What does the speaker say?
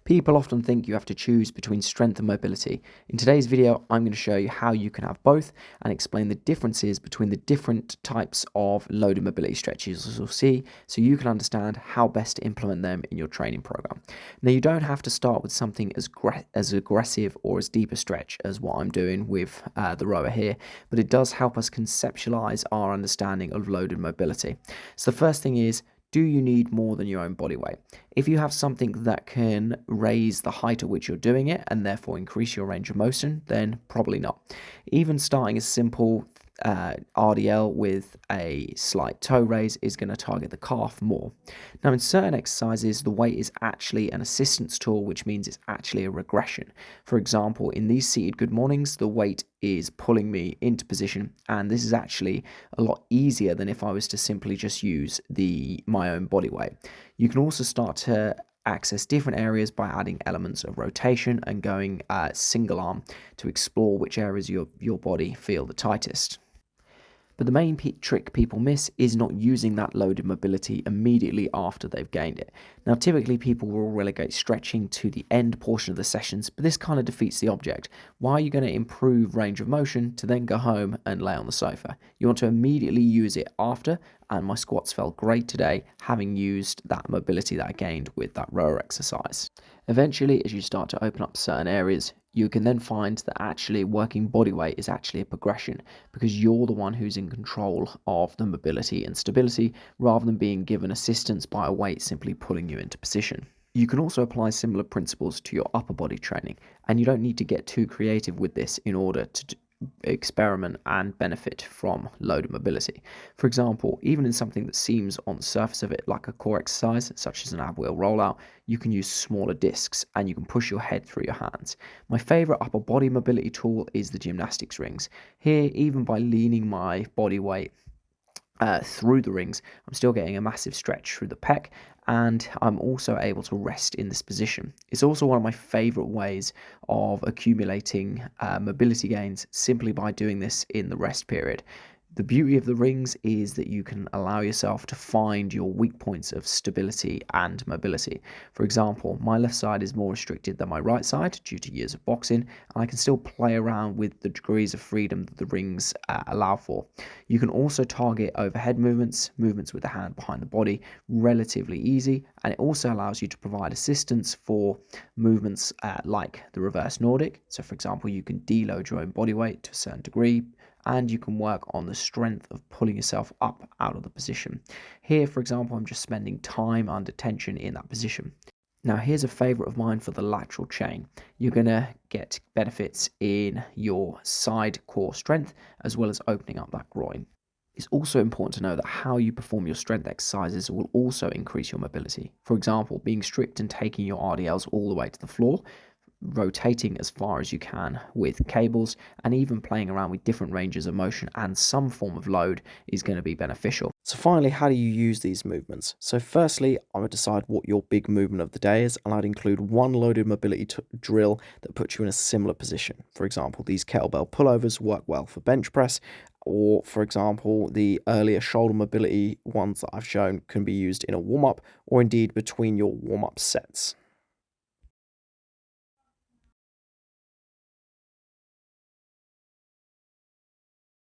People often think you have to choose between strength and mobility. In today's video, I'm going to show you how you can have both and explain the differences between the different types of loaded mobility stretches as you'll see, so you can understand how best to implement them in your training program. Now, you don't have to start with something as aggressive or as deep a stretch as what I'm doing with the rower here, but it does help us conceptualize our understanding of loaded mobility. So the first thing is, do you need more than your own body weight? If you have something that can raise the height at which you're doing it and therefore increase your range of motion, then probably not. Even starting a simple RDL with a slight toe raise is going to target the calf more. Now, in certain exercises, the weight is actually an assistance tool, which means it's actually a regression. For example, in these seated good mornings, the weight is pulling me into position, and this is actually a lot easier than if I was to simply just use my own body weight. You can also start to access different areas by adding elements of rotation and going single arm to explore which areas of your body feel the tightest. But the main trick people miss is not using that loaded mobility immediately after they've gained it. Now, typically people will relegate stretching to the end portion of the sessions, but this kind of defeats the object. Why are you going to improve range of motion to then go home and lay on the sofa? You want to immediately use it after, and my squats felt great today, having used that mobility that I gained with that rower exercise. Eventually, as you start to open up certain areas, you can then find that actually working body weight is actually a progression, because you're the one who's in control of the mobility and stability rather than being given assistance by a weight simply pulling you into position. You can also apply similar principles to your upper body training, and you don't need to get too creative with this in order to experiment and benefit from loaded mobility. For example, even in something that seems on the surface of it like a core exercise, such as an ab wheel rollout, you can use smaller discs and you can push your head through your hands. My favorite upper body mobility tool is the gymnastics rings. Here, even by leaning my body weight through the rings, I'm still getting a massive stretch through the pec, and I'm also able to rest in this position. It's also one of my favorite ways of accumulating mobility gains, simply by doing this in the rest period. The beauty of the rings is that you can allow yourself to find your weak points of stability and mobility. For example, my left side is more restricted than my right side due to years of boxing, and I can still play around with the degrees of freedom that the rings allow for. You can also target overhead movements with the hand behind the body relatively easy, and it also allows you to provide assistance for movements like the reverse Nordic. So for example, you can deload your own body weight to a certain degree, and you can work on the strength of pulling yourself up out of the position. Here, for example, I'm just spending time under tension in that position. Now, here's a favorite of mine for the lateral chain. You're going to get benefits in your side core strength, as well as opening up that groin. It's also important to know that how you perform your strength exercises will also increase your mobility. For example, being strict and taking your RDLs all the way to the floor, rotating as far as you can with cables, and even playing around with different ranges of motion and some form of load is going to be beneficial. So finally, how do you use these movements? So firstly, I would decide what your big movement of the day is, and I'd include one loaded mobility drill that puts you in a similar position. For example, these kettlebell pullovers work well for bench press, or for example, the earlier shoulder mobility ones that I've shown can be used in a warm-up or indeed between your warm-up sets.